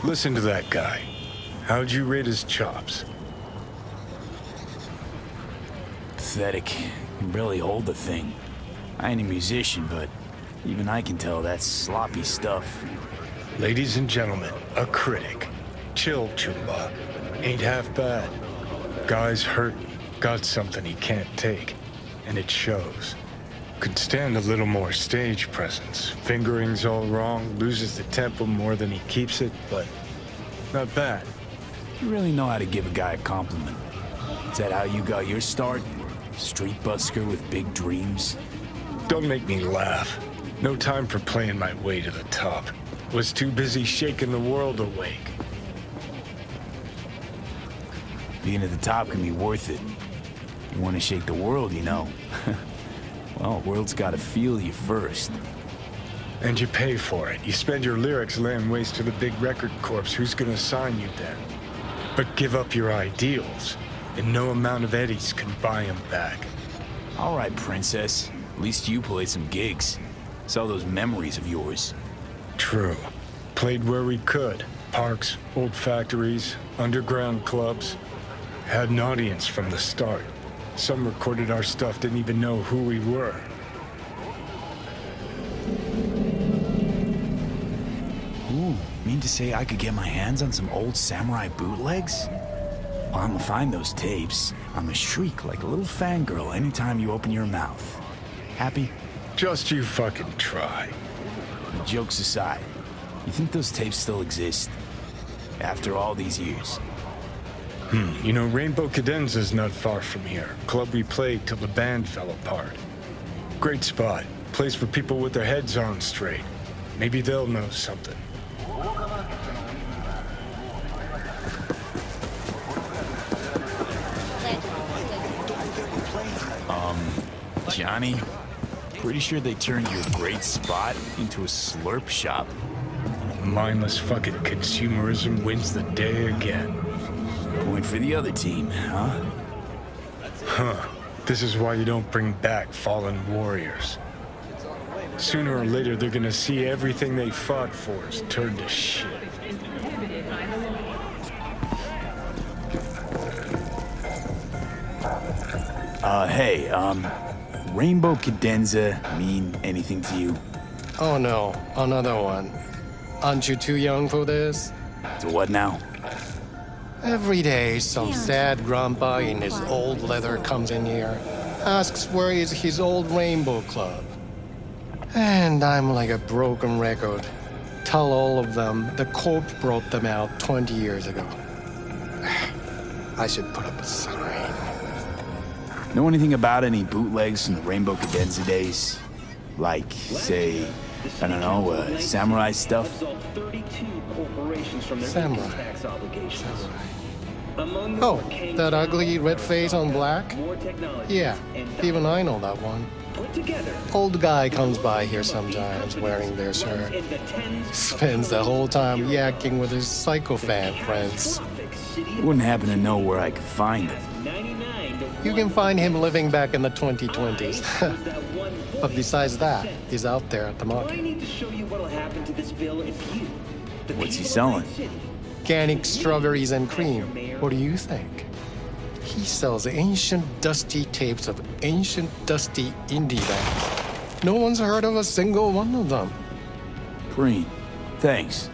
Listen to that guy. How'd you rate his chops? Pathetic. Can barely hold the thing. I ain't a musician, but even I can tell that's sloppy stuff. Ladies and gentlemen, a critic. Chill, Chumba. Ain't half bad. Guy's hurting. Got something he can't take. And it shows. Could stand a little more stage presence. Fingering's all wrong, loses the tempo more than he keeps it, but not bad. You really know how to give a guy a compliment. Is that how you got your start? Street busker with big dreams? Don't make me laugh. No time for playing my way to the top. Was too busy shaking the world awake. Being at the top can be worth it. You want to shake the world, you know. Well, the world's got to feel you first. And you pay for it. You spend your lyrics laying waste to the big record corps. Who's gonna sign you then? But give up your ideals, and no amount of eddies can buy them back. All right, princess. At least you played some gigs. Saw those memories of yours. True. Played where we could. Parks, old factories, underground clubs. Had an audience from the start. Some recorded our stuff, didn't even know who we were. Ooh, mean to say I could get my hands on some old samurai bootlegs? Well, I'm gonna find those tapes. I'm gonna shriek like a little fangirl anytime you open your mouth. Happy? Just you fucking try. Jokes aside, you think those tapes still exist? After all these years? You know, Rainbow Cadenza's not far from here. Club we played till the band fell apart. Great spot. Place for people with their heads on straight. Maybe they'll know something. Johnny? Pretty sure they turned your great spot into a slurp shop. Mindless fucking consumerism wins the day again. Point for the other team, huh? Huh. This is why you don't bring back fallen warriors. Sooner or later, they're gonna see everything they fought for is turned to shit. Hey, Rainbow Cadenza mean anything to you? Oh no, another one. Aren't you too young for this? To what now? Every day, some sad grandpa in his old leather comes in here, asks where is his old Rainbow Club. And I'm like a broken record. Tell all of them the Corp brought them out 20 years ago. I should put up a sign. Know anything about any bootlegs from the Rainbow Cadenza days? Like, say, I don't know, samurai stuff? Samurai. Oh, that ugly red face on black? Yeah, even I know that one. Old guy comes by here sometimes wearing their shirt. Spends the whole time yakking with his psychofan friends. Wouldn't happen to know where I could find them. You can find him living back in the 2020s. But besides that, he's out there at the market. What's he selling? Organic strawberries and cream. What do you think? He sells ancient, dusty tapes of ancient, dusty indie bands. No one's heard of a single one of them. Green. Thanks.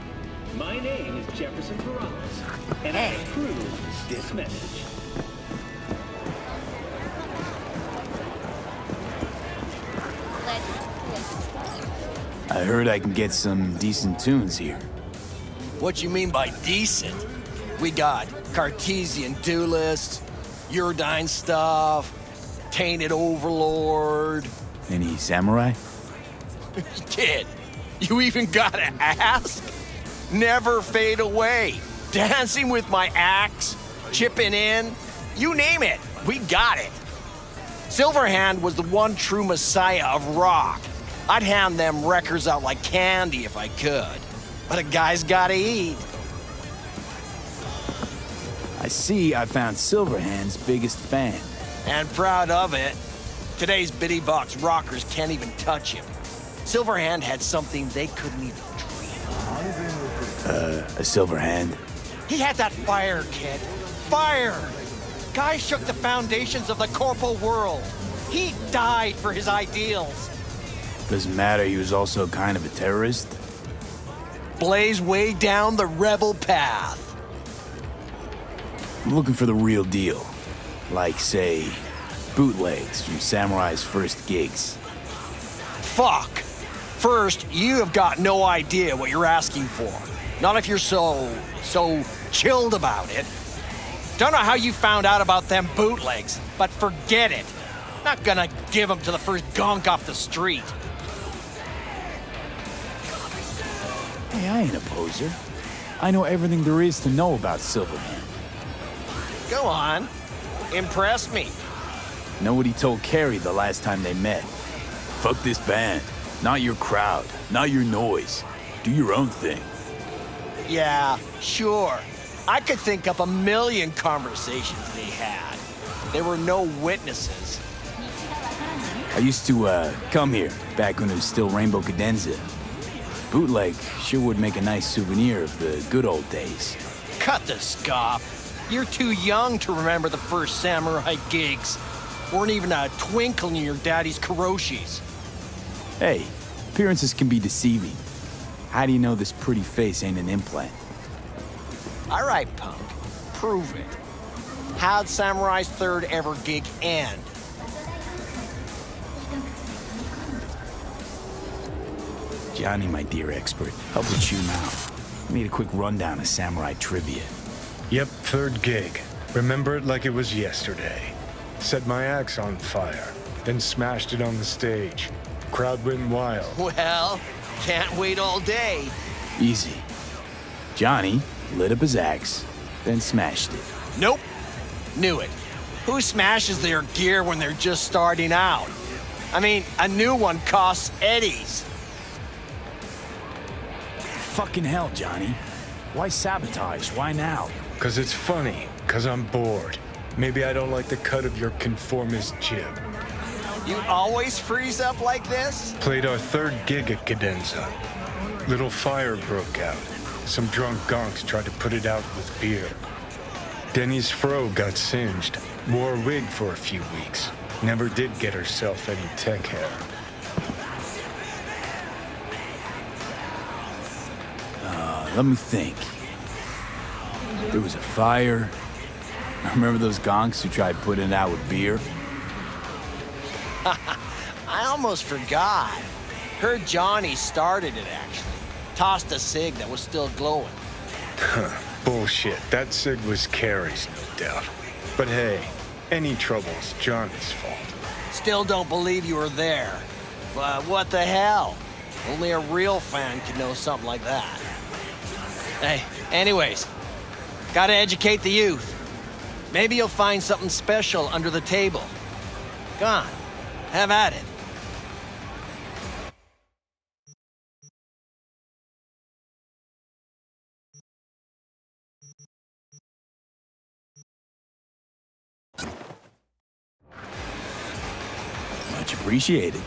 My name is Jefferson Perales, and I approve this message. I heard I can get some decent tunes here. What you mean by decent? We got Cartesian duelists, Uridine stuff, Tainted Overlord. Any samurai? Kid, you even gotta ask? Never fade away. Dancing with my axe, chipping in, you name it, we got it. Silverhand was the one true messiah of rock. I'd hand them records out like candy if I could. But a guy's gotta eat. I see I found Silverhand's biggest fan. And proud of it. Today's bitty box rockers can't even touch him. Silverhand had something they couldn't even dream of. A Silverhand? He had that fire, kid. Fire! Guy shook the foundations of the corporal world. He died for his ideals. Doesn't matter, he was also kind of a terrorist. Blaze way down the rebel path. I'm looking for the real deal. Like, say, bootlegs from Samurai's first gigs. Fuck. First, you have got no idea what you're asking for. Not if you're so chilled about it. Don't know how you found out about them bootlegs, but forget it. Not gonna give them to the first gonk off the street. Hey, I ain't a poser. I know everything there is to know about Silverhand. Go on. Impress me. Know what he told Carrie the last time they met? Fuck this band. Not your crowd. Not your noise. Do your own thing. Yeah, sure. I could think up a million conversations they had. There were no witnesses. I used to, come here, back when it was still Rainbow Cadenza. Bootleg sure would make a nice souvenir of the good old days. Cut the scoff. You're too young to remember the first samurai gigs. Weren't even a twinkle in your daddy's karoshis. Hey, appearances can be deceiving. How do you know this pretty face ain't an implant? All right, punk. Prove it. How'd Samurai's third ever gig end? Johnny, my dear expert, help with you now. I need a quick rundown of samurai trivia. Yep, third gig. Remember it like it was yesterday. Set my axe on fire, then smashed it on the stage. Crowd went wild. Well, can't wait all day. Easy. Johnny lit up his axe, then smashed it. Nope. Knew it. Who smashes their gear when they're just starting out? I mean, a new one costs eddies. Fucking hell, Johnny. Why sabotage? Why now? 'Cause it's funny, 'cause I'm bored. Maybe I don't like the cut of your conformist jib. You always freeze up like this? Played our third gig at Cadenza. Little fire broke out. Some drunk gonks tried to put it out with beer. Denny's fro got singed. Wore a wig for a few weeks. Never did get herself any tech hair. Let me think. There was a fire. Remember those gonks who tried putting it out with beer? I almost forgot. Heard Johnny started it, actually. Tossed a cig that was still glowing. Bullshit. That cig was Carrie's, no doubt. But hey, any trouble's Johnny's fault. Still don't believe you were there. But what the hell? Only a real fan could know something like that. Hey, anyways, gotta educate the youth. Maybe you'll find something special under the table. Go on, have at it. Much appreciated.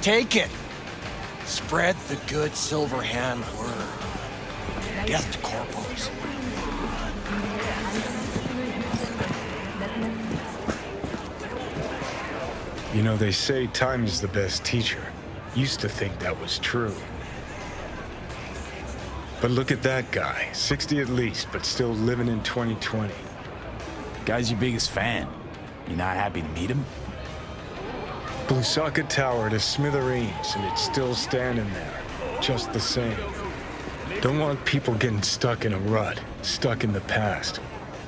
Take it. Spread the good Silverhand word. Death to corporals. You know, they say time is the best teacher. Used to think that was true. But look at that guy. 60 at least, but still living in 2020. Guy's your biggest fan. You not happy to meet him? Blusaka Tower to smithereens, and it's still standing there. Just the same. Don't want people getting stuck in a rut, stuck in the past.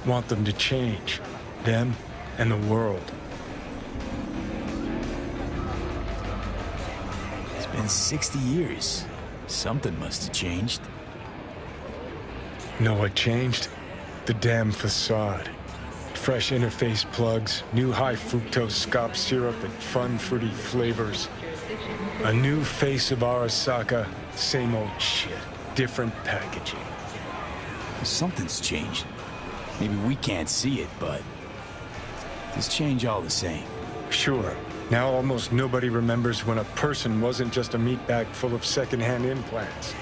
Want them to change. Them and the world. It's been 60 years. Something must have changed. Know what changed? The damn facade. Fresh interface plugs, new high fructose scop syrup, and fun fruity flavors. A new face of Arasaka, same old shit. Different packaging. Something's changed. Maybe we can't see it, but there's change all the same. Sure. Now almost nobody remembers when a person wasn't just a meat bag full of secondhand implants.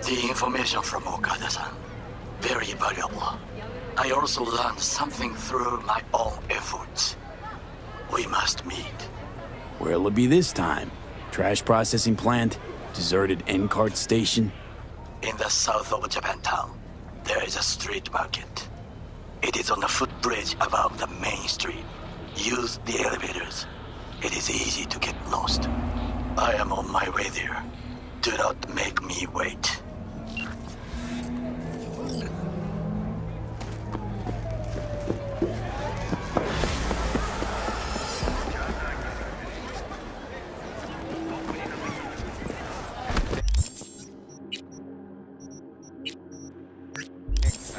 The information from Okada-san, very valuable. I also learned something through my own efforts. We must meet. Where'll it be this time? Trash processing plant? Deserted N-cart station? In the south of Japantown, there is a street market. It is on the footbridge above the main street. Use the elevators. It is easy to get lost. I am on my way there. Do not make me wait.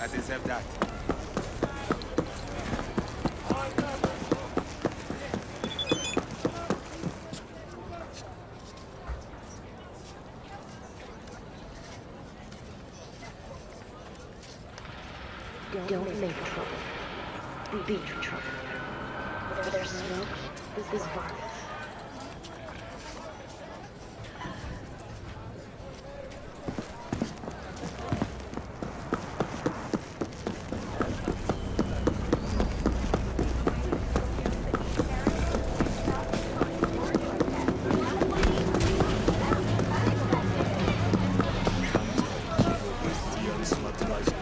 I deserve that. Don't make trouble. Be trouble. Where there's smoke, is violence.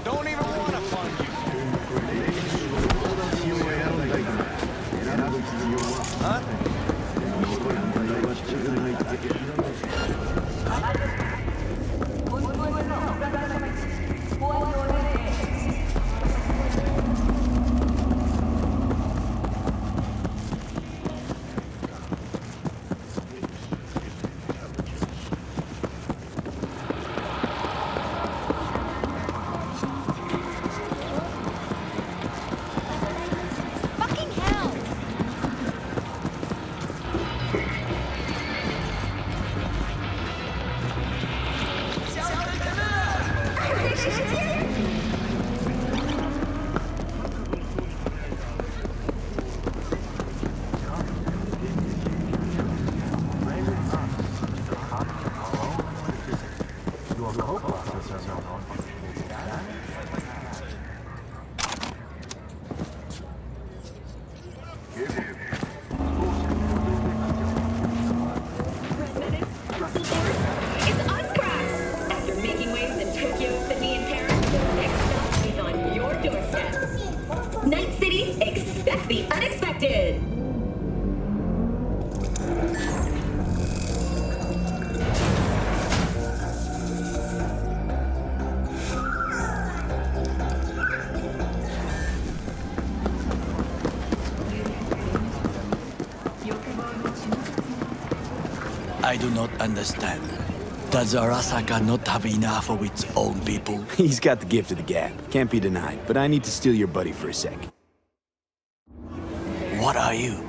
Don't even want to fund you. Huh? I do not understand. Does Arasaka not have enough of its own people? He's got the gift of the gab. Can't be denied, but I need to steal your buddy for a sec. What are you?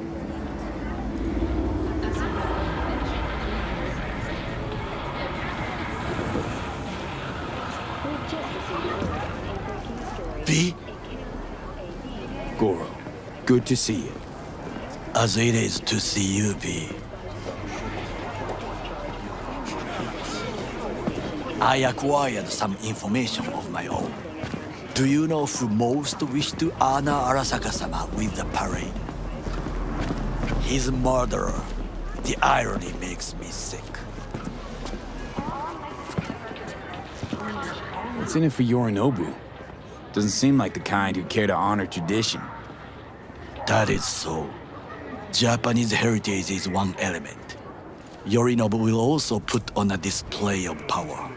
Goro, good to see you. As it is to see you, V. I acquired some information of my own. Do you know who most wished to honor Arasaka-sama with the parade? His murderer. The irony makes me sick. What's in it for Yorinobu? Doesn't seem like the kind who'd care to honor tradition. That is so. Japanese heritage is one element. Yorinobu will also put on a display of power.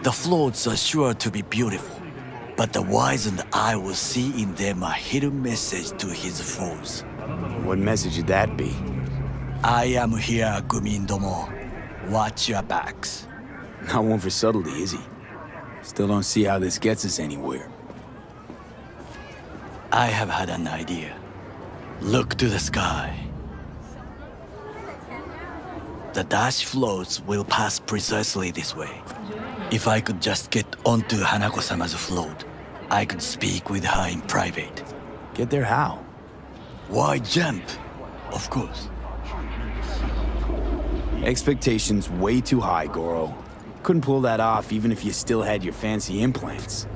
The floats are sure to be beautiful, but the wizened eye will see in them a hidden message to his foes. What message would that be? I am here, Gumindomo. Watch your backs. Not one for subtlety, is he? Still don't see how this gets us anywhere. I have had an idea. Look to the sky. The dash floats will pass precisely this way. If I could just get onto Hanako-sama's float, I could speak with her in private. Get there how? Why jump? Of course. Expectations way too high, Goro. Couldn't pull that off even if you still had your fancy implants.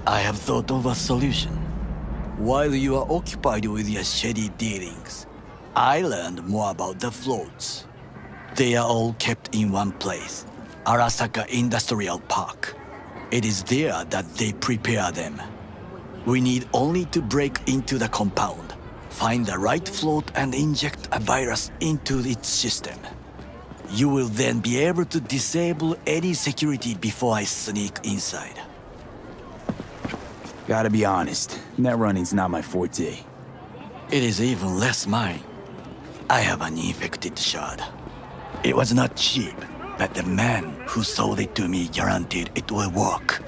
I have thought of a solution. While you are occupied with your shady dealings, I learned more about the floats. They are all kept in one place, Arasaka Industrial Park. It is there that they prepare them. We need only to break into the compound, find the right float and inject a virus into its system. You will then be able to disable any security before I sneak inside. Gotta be honest, net running's not my forte. It is even less mine. I have an infected shard. It was not cheap, but the man who sold it to me guaranteed it will work.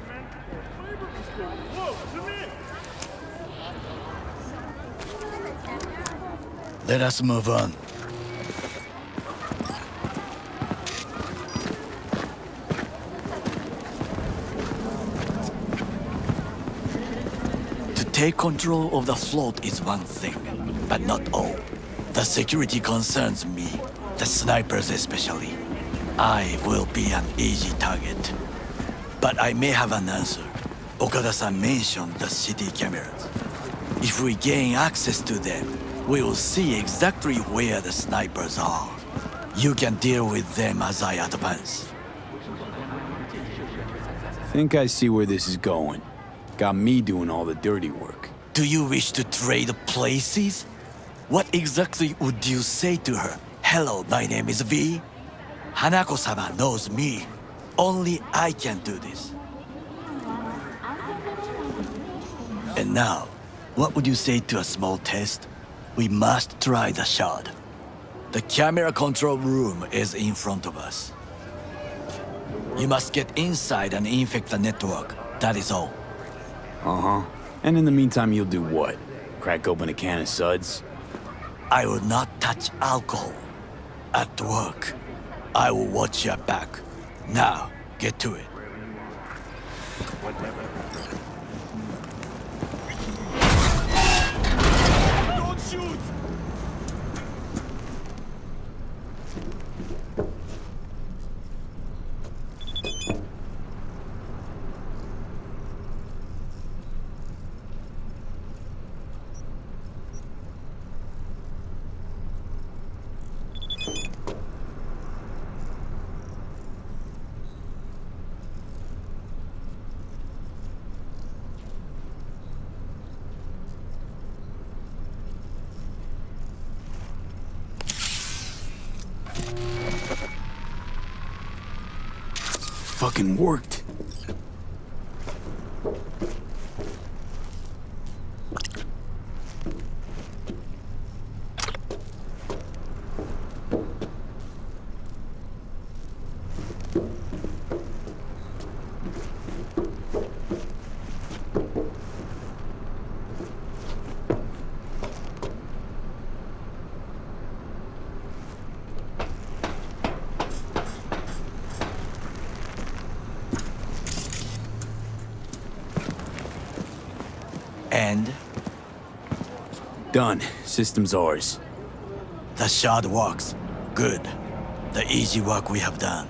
Let us move on. To take control of the float is one thing, but not all. The security concerns me, the snipers especially. I will be an easy target. But I may have an answer. Okada-san mentioned the city cameras. If we gain access to them, we will see exactly where the snipers are. You can deal with them as I advance. Think I see where this is going. Got me doing all the dirty work. Do you wish to trade places? What exactly would you say to her? Hello, my name is V. Hanako-sama knows me. Only I can do this. And now, what would you say to a small test? We must try the shard. The camera control room is in front of us. You must get inside and infect the network. That is all. Uh-huh. And in the meantime, you'll do what? Crack open a can of suds? I will not touch alcohol. At work, I will watch your back. Now, get to it. Don't shoot! Fucking worked. Done. System's ours. The shard works. Good. The easy work we have done.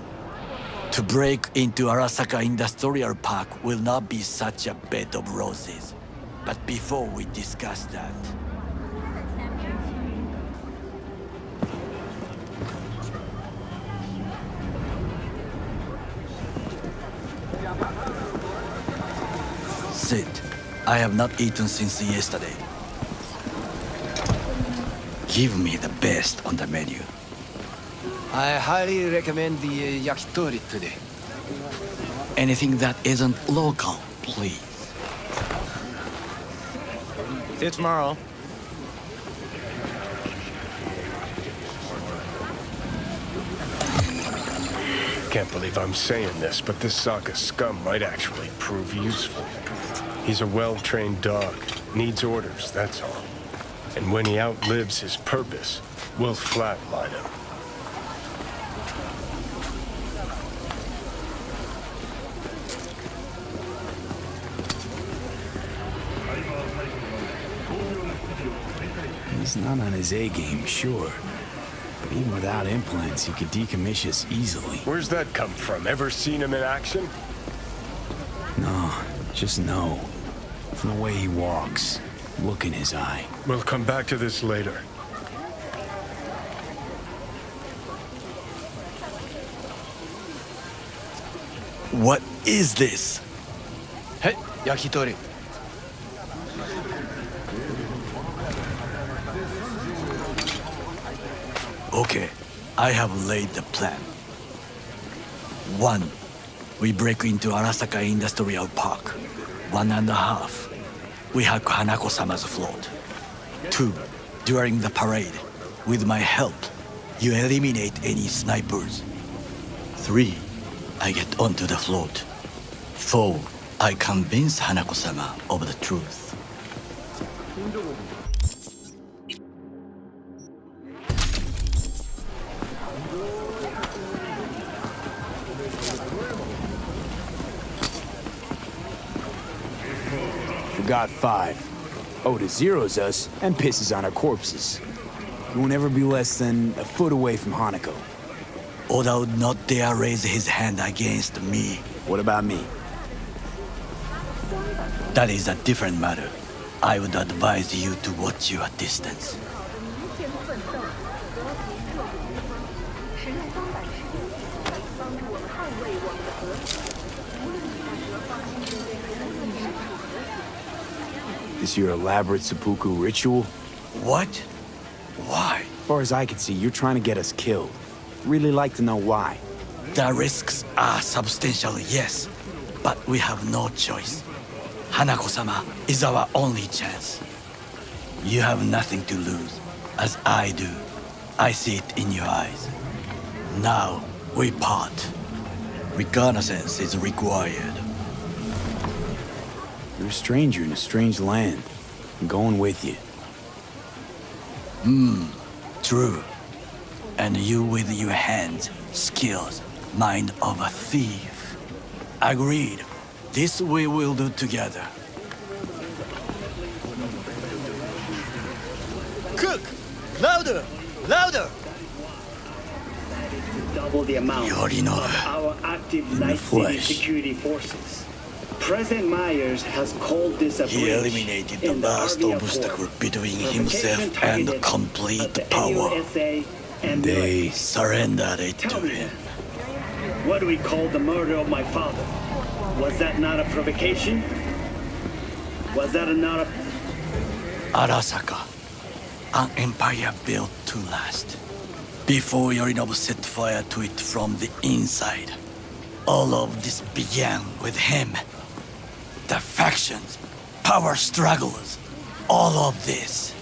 To break into Arasaka Industrial Park will not be such a bed of roses. But before we discuss that... Sit. I have not eaten since yesterday. Give me the best on the menu. I highly recommend the yakitori today. Anything that isn't local, please. See you tomorrow. Can't believe I'm saying this, but this Saka scum might actually prove useful. He's a well-trained dog. Needs orders, that's all. And when he outlives his purpose, we'll flatline him. He's not on his A-game, sure. But even without implants, he could decommission us easily. Where's that come from? Ever seen him in action? No, just no. From the way he walks, look in his eye. We'll come back to this later. What is this? Hey, yakitori. Okay, I have laid the plan. 1. We break into Arasaka Industrial Park. 1.5. We hack Hanako-sama's float. 2. During the parade, with my help, you eliminate any snipers. 3. I get onto the float. 4. I convince Hanako-sama of the truth. Forgot 5. Oda zeros us and pisses on our corpses. He won't ever be less than a foot away from Hanako. Oda would not dare raise his hand against me. What about me? That is a different matter. I would advise you to watch your distance. This your elaborate seppuku ritual? What? Why? As far as I can see, you're trying to get us killed. Really like to know why. The risks are substantial, yes. But we have no choice. Hanako-sama is our only chance. You have nothing to lose, as I do. I see it in your eyes. Now, we part. Reconnaissance is required. You're a stranger in a strange land. I'm going with you. True. And you with your hands, skills, mind of a thief. Agreed. This we will do together. Cook! Louder! Louder! Double the amount Yorinobu. of our active In the Night City flesh. security forces. President Myers has called this a He breach eliminated the in last RV obstacle Accord. between Provocation himself and targeted complete at the power. NUSA and They Surrendered it to Tell me him. then, what do we call the murder of my father? Was that not a provocation? Was that not a... Arasaka, an empire built to last. Before Yorinobu set fire to it from the inside, all of this began with him. The factions, power struggles, all of this.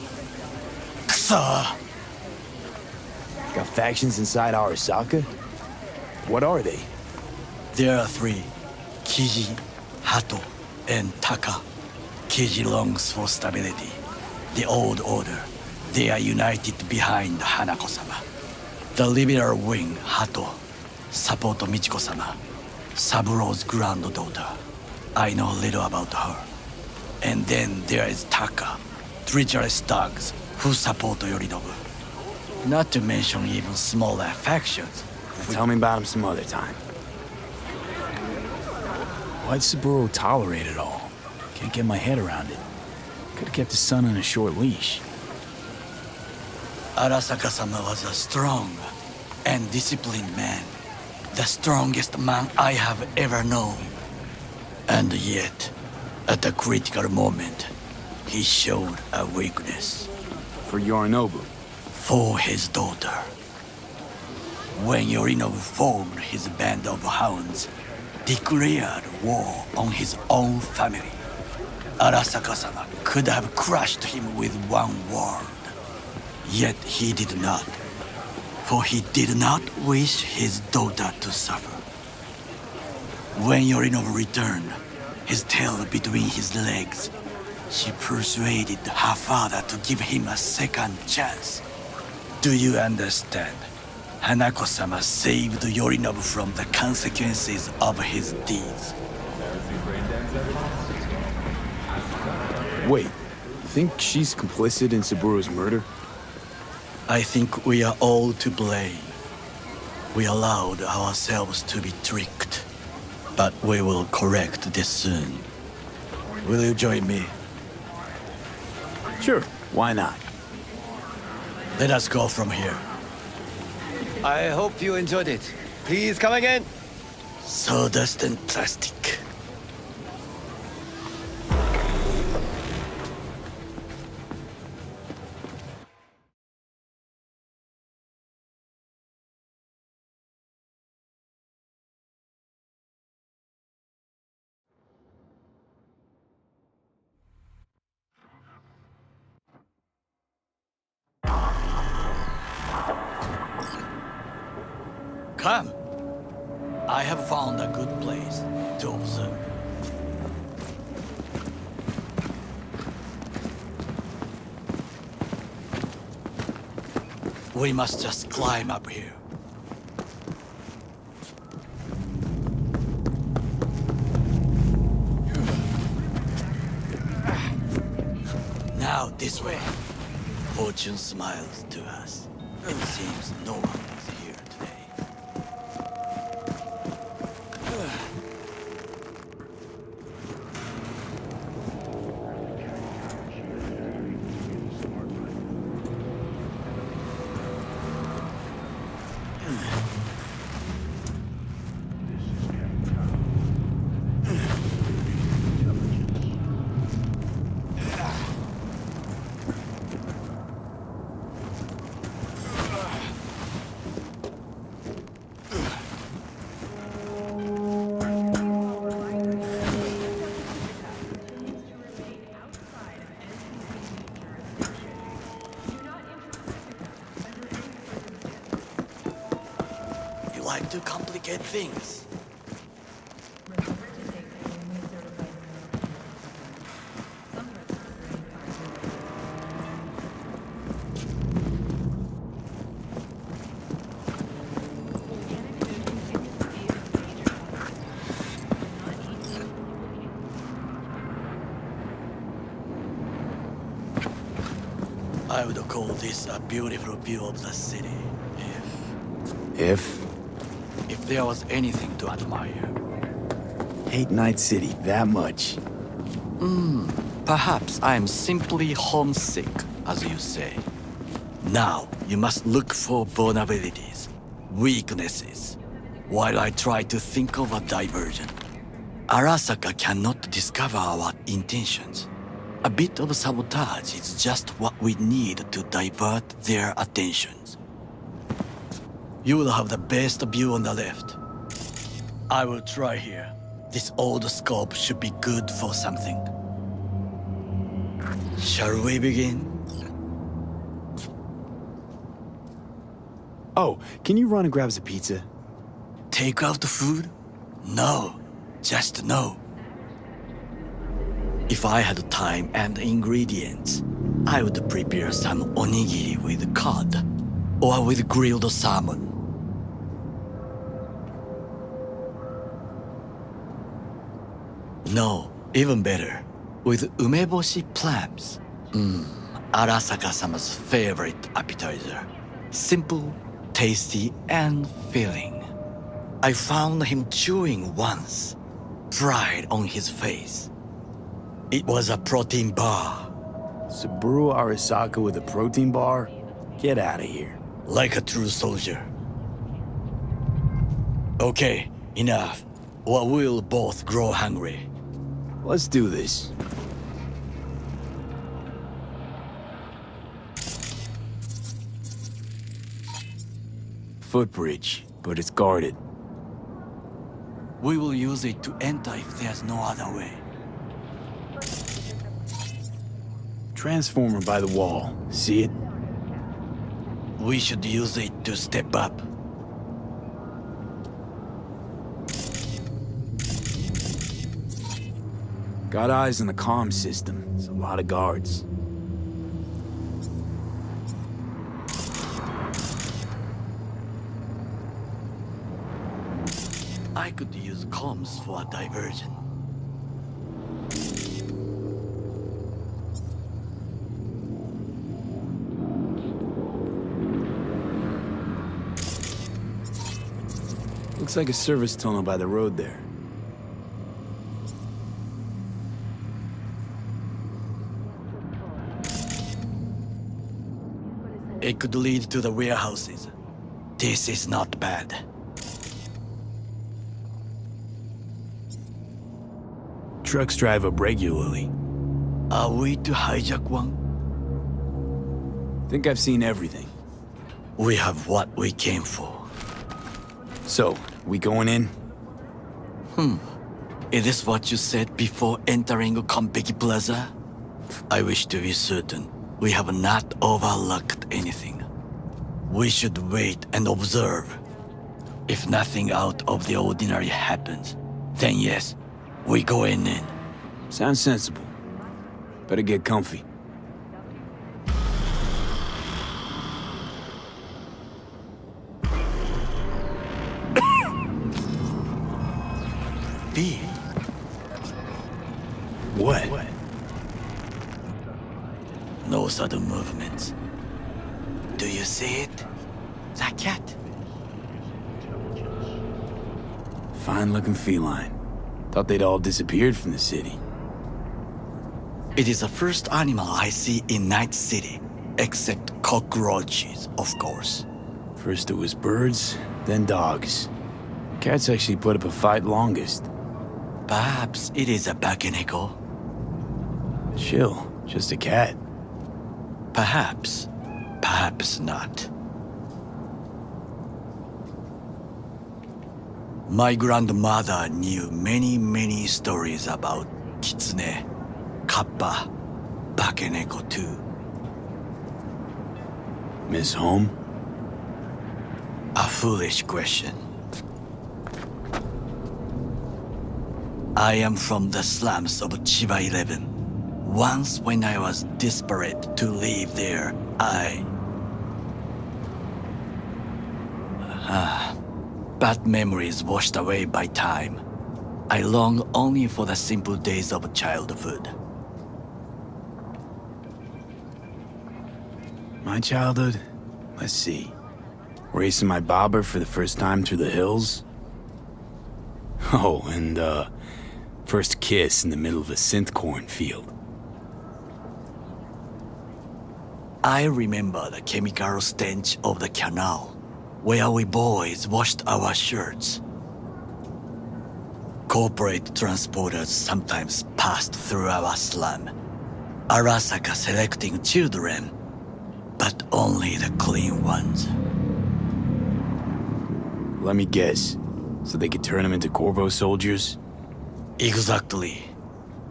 Kusa! Got factions inside Arasaka? What are they? There are 3. Kiji, Hato, and Taka. Kiji longs for stability. The old order. They are united behind Hanako-sama. The liberal wing, Hato, support Michiko-sama, Saburo's granddaughter. I know little about her. And then there is Taka, treacherous thugs who support Yorinobu. Not to mention even smaller factions. Tell me about him some other time. Why'd Saburo tolerate it all? Can't get my head around it. Could've kept his son on a short leash. Arasaka-sama was a strong and disciplined man. The strongest man I have ever known. And yet, at a critical moment, he showed a weakness. For Yorinobu? For his daughter. When Yorinobu formed his band of hounds, declared war on his own family, Arasaka-sama could have crushed him with one word. Yet he did not. For he did not wish his daughter to suffer. When Yorinobu returned, his tail between his legs, she persuaded her father to give him a second chance. Do you understand? Hanako-sama saved Yorinobu from the consequences of his deeds. Wait, think she's complicit in Saburo's murder? I think we are all to blame. We allowed ourselves to be tricked. But we will correct this soon. Will you join me? Sure, why not? Let us go from here. I hope you enjoyed it. Please come again. Sawdust and plastic. Come. I have found a good place to observe. We must just climb up here. Now this way. Fortune smiles to us. It seems no one is here today. Like to complicate things. I would call this a beautiful view of the city, If? If there was anything to admire. Hate Night City that much. Perhaps I am simply homesick, as you say. Now, you must look for vulnerabilities, weaknesses, while I try to think of a diversion. Arasaka cannot discover our intentions. A bit of sabotage is just what we need to divert their attentions. You will have the best view on the left. I will try here. This old scope should be good for something. Shall we begin? Oh, can you run and grab us a pizza? Take out the food? No, just no. If I had time and ingredients, I would prepare some onigiri with cod or with grilled salmon. No, even better, with umeboshi clams. Arasaka-sama's favorite appetizer. Simple, tasty, and filling. I found him chewing once, pride on his face. It was a protein bar. Saburo Arasaka with a protein bar? Get out of here. Like a true soldier. Okay, enough. Or we'll both grow hungry. Let's do this. Footbridge, but it's guarded. We will use it to enter if there's no other way. Transformer by the wall. See it? We should use it to step up. Got eyes on the comm system. There's a lot of guards. I could use comms for a diversion. Looks like a service tunnel by the road there. It could lead to the warehouses. This is not bad. Trucks drive up regularly. Are we to hijack one? Think I've seen everything. We have what we came for. So, we going in? Is this what you said before entering Konpeki Plaza? I wish to be certain we have not overlooked anything. We should wait and observe. If nothing out of the ordinary happens, then yes, we go in. Sounds sensible. Better get comfy. B. What? No sudden movements. Do you see it? That cat? Fine-looking feline. Thought they'd all disappeared from the city. It is the first animal I see in Night City, except cockroaches, of course. First it was birds, then dogs. Cats actually put up a fight longest. Perhaps it is a Bakeneko. Chill, just a cat. Perhaps. Perhaps not. My grandmother knew many stories about Kitsune, Kappa, Bakeneko too. Miss Home? A foolish question. I am from the slums of Chiba 11. Once when I was desperate to live there, bad memories washed away by time. I long only for the simple days of childhood. My childhood? Let's see. Racing my bobber for the first time through the hills? Oh, and, first kiss in the middle of a synth cornfield. I remember the chemical stench of the canal, where we boys washed our shirts. Corporate transporters sometimes passed through our slum. Arasaka selecting children, but only the clean ones. Let me guess. So they could turn them into Corvo soldiers? Exactly.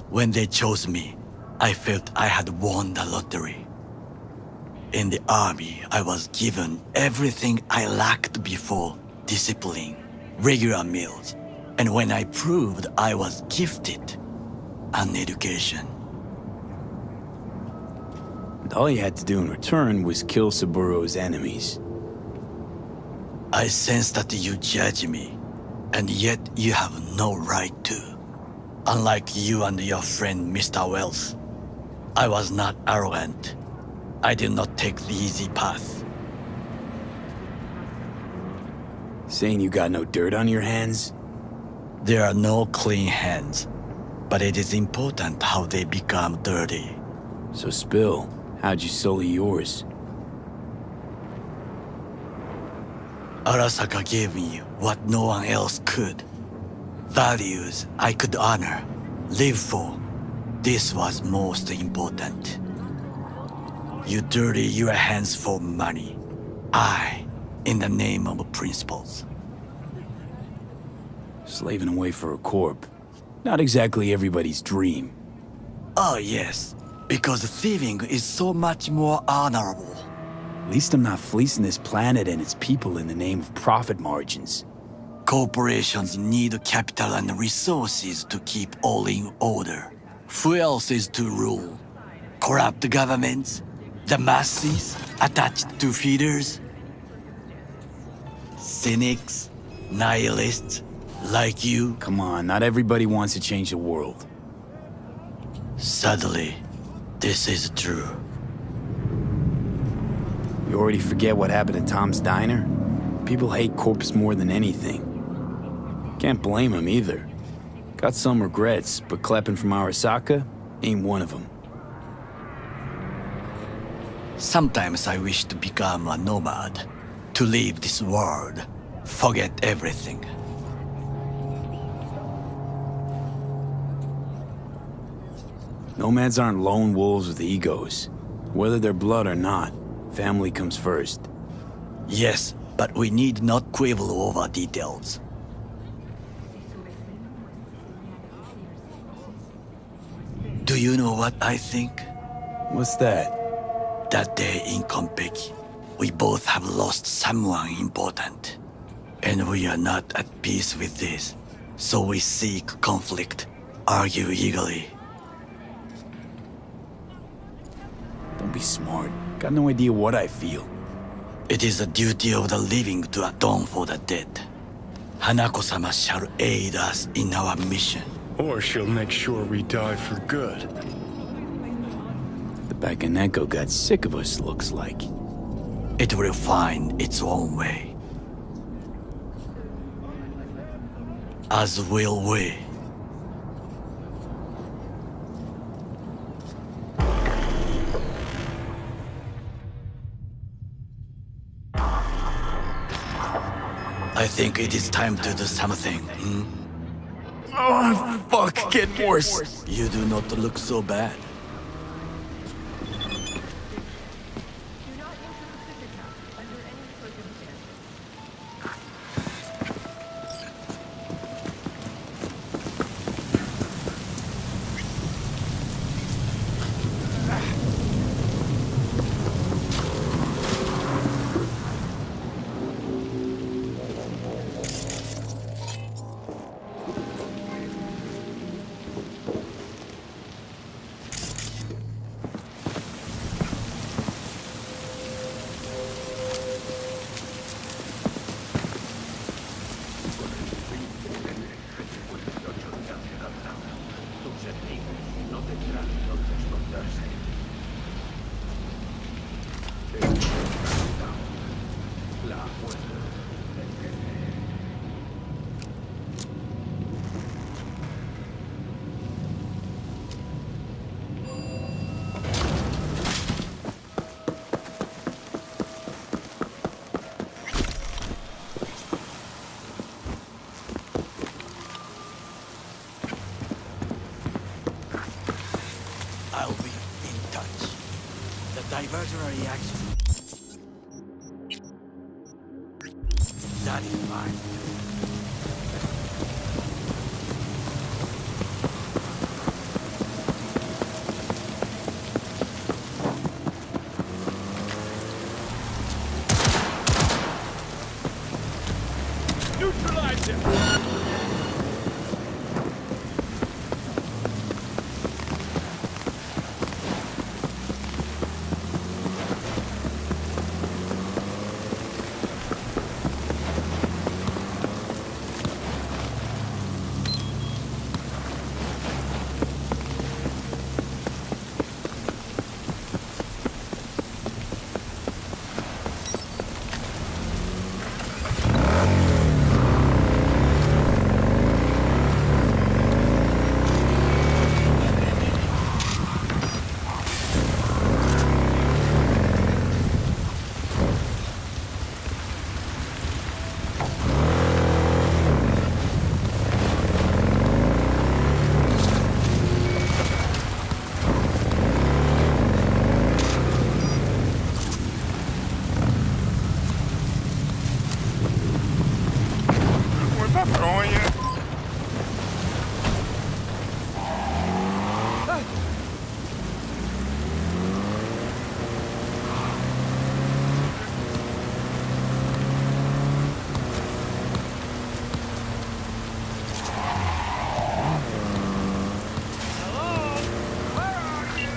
When they chose me, I felt I had won the lottery. In the army, I was given everything I lacked before: discipline, regular meals, and when I proved I was gifted, an education. And all you had to do in return was kill Saburo's enemies. I sense that you judge me, and yet you have no right to. Unlike you and your friend Mr. Wells. I was not arrogant. I did not take the easy path. Saying you got no dirt on your hands? There are no clean hands, but it is important how they become dirty. So spill, how'd you sully yours? Arasaka gave me what no one else could. Values I could honor, live for. This was most important. You dirty your hands for money. I, in the name of principles. Slaving away for a corp. Not exactly everybody's dream. Oh yes, because thieving is so much more honorable. At least I'm not fleecing this planet and its people in the name of profit margins. Corporations need capital and resources to keep all in order. Who else is to rule? Corrupt governments? The masses attached to feeders? Cynics? Nihilists? Like you? Come on, not everybody wants to change the world. Sadly, this is true. You already forget what happened at Tom's Diner? People hate corpse more than anything. Can't blame them either. Got some regrets, but Kleppen from Arasaka ain't one of them. Sometimes I wish to become a nomad, to leave this world, forget everything. Nomads aren't lone wolves with egos. Whether they're blood or not, family comes first. Yes, but we need not quibble over details. Do you know what I think? What's that? That day in Konpeki, we both have lost someone important. And we are not at peace with this. So we seek conflict, argue eagerly. Don't be smart. Got no idea what I feel. It is the duty of the living to atone for the dead. Hanako-sama shall aid us in our mission. Or she'll make sure we die for good. The Bakaneko got sick of us, looks like. It will find its own way. As will we. I think it is time to do something, Oh, fuck, get worse. You do not look so bad. I'll be in touch. The diversionary action. That is fine. Neutralize him!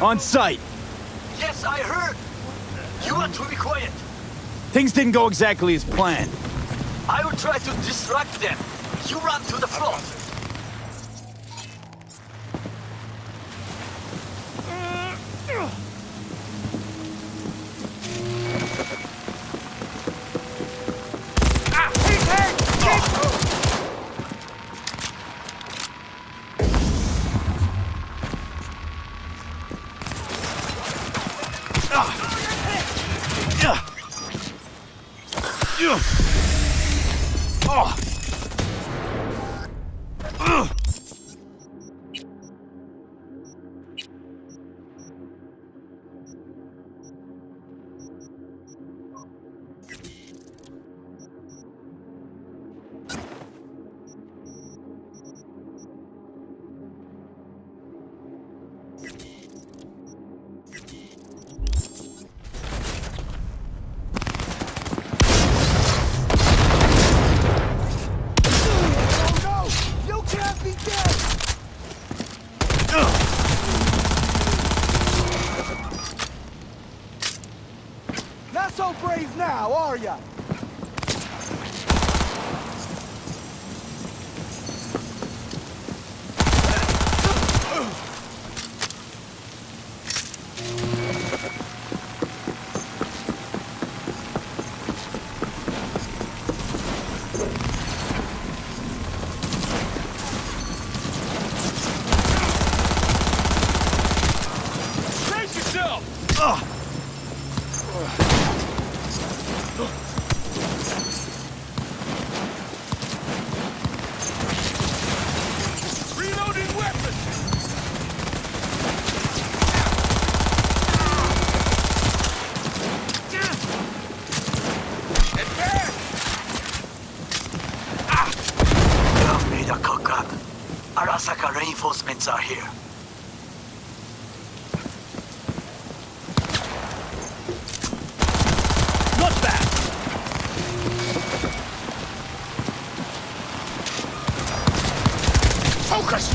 On site. Yes, I heard. You are to be quiet. Things didn't go exactly as planned. I will try to distract them. You run to the front. Not so brave now, are ya? Brace yourself! Reloading weapon! Advance! You have made a cock-up. Arasaka reinforcements are here. Not bad. Focus!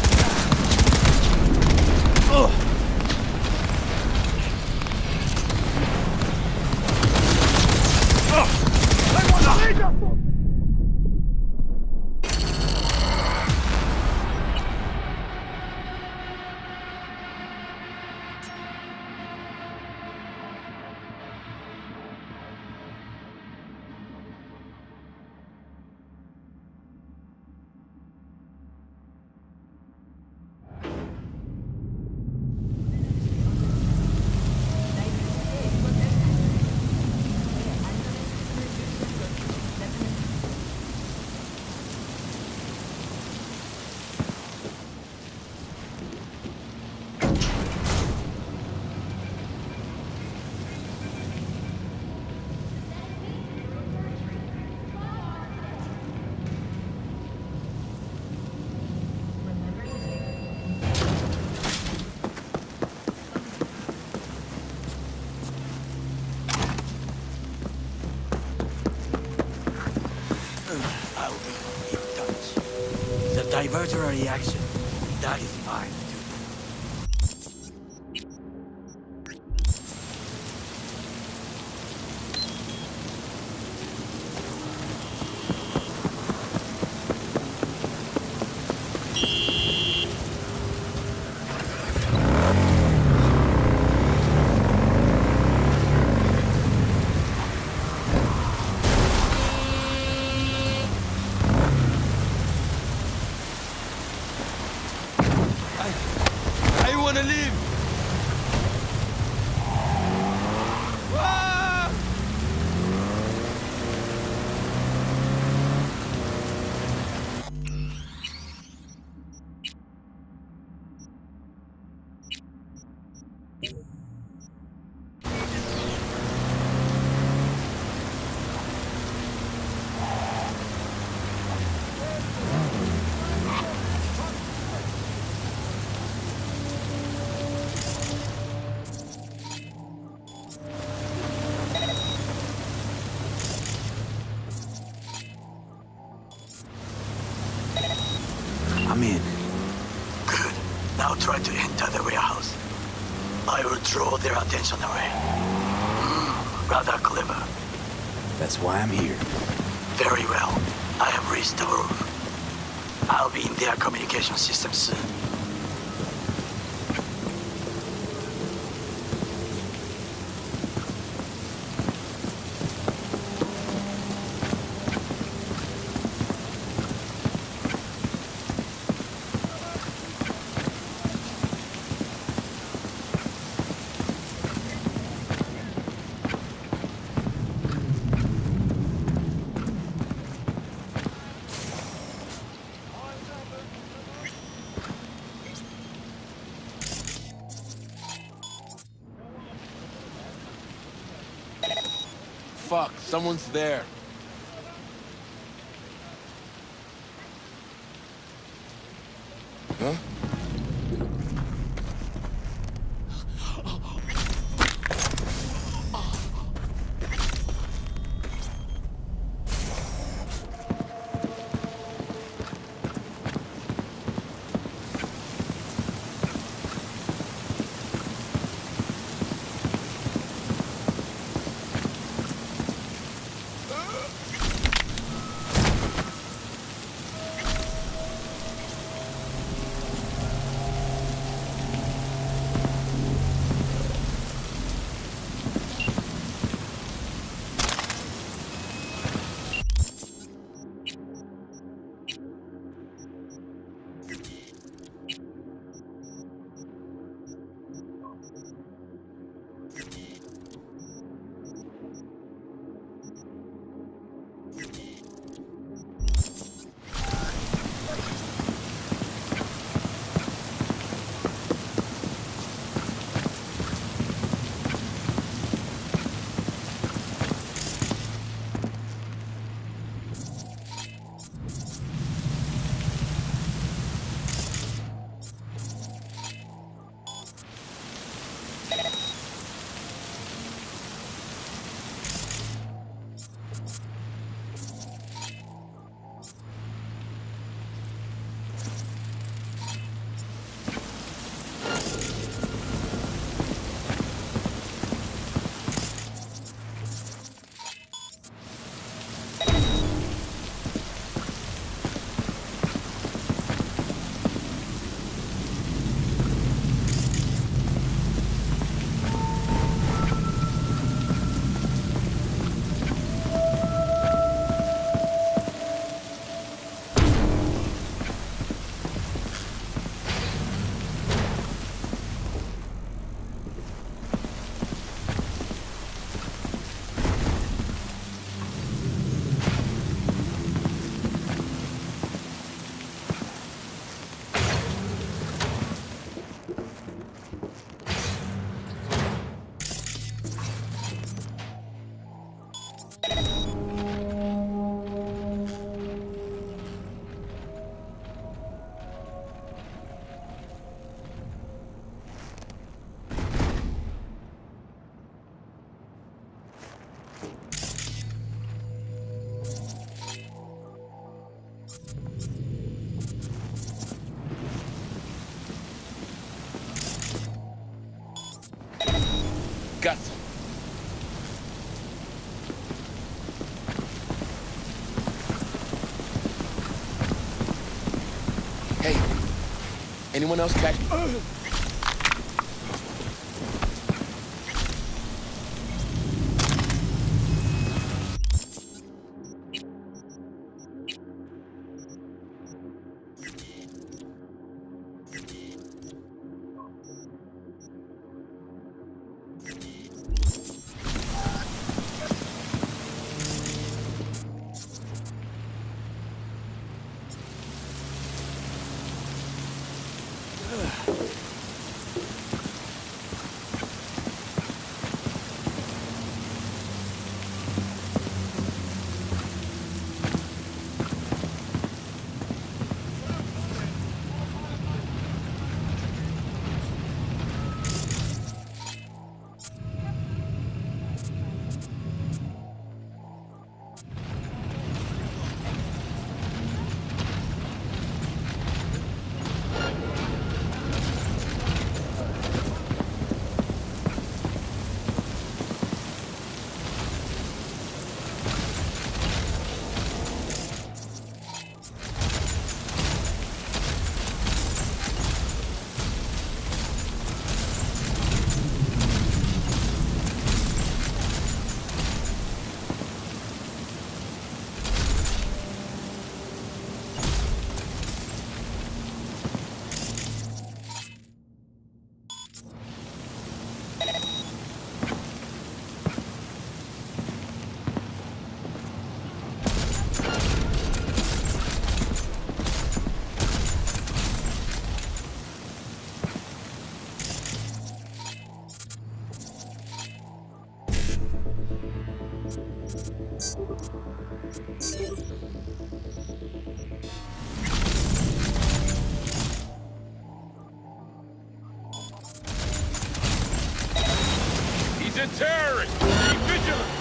I'll be in touch. The diverter reaction, that is mine to do. I wanna live! Ah! I'm in. Good. Now try to enter the warehouse. I Draw their attention away. Rather clever. That's why I'm here. Very well. I have reached the roof. I'll be in their communication system soon. Fuck, someone's there. Huh? Got some. Hey, anyone else catch? He's a terrorist! Be vigilant!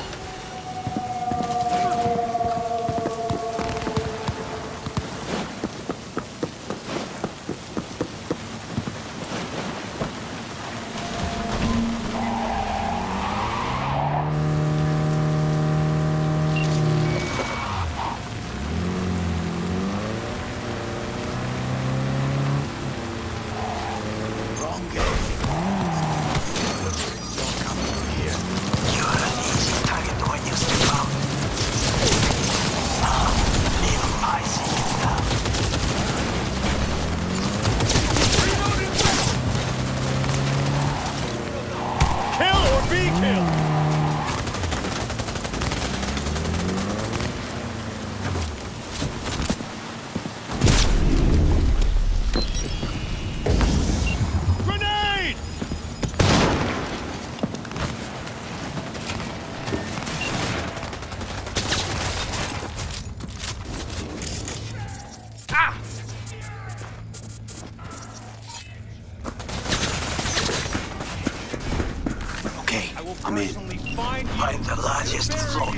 I'm in. Find the largest float.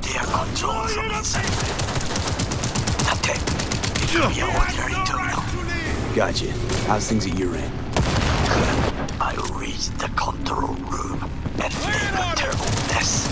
They are controlled from inside. That's it. It will be an ordinary terminal. Gotcha. How's things at your end? I will reach the control room and make a terrible mess.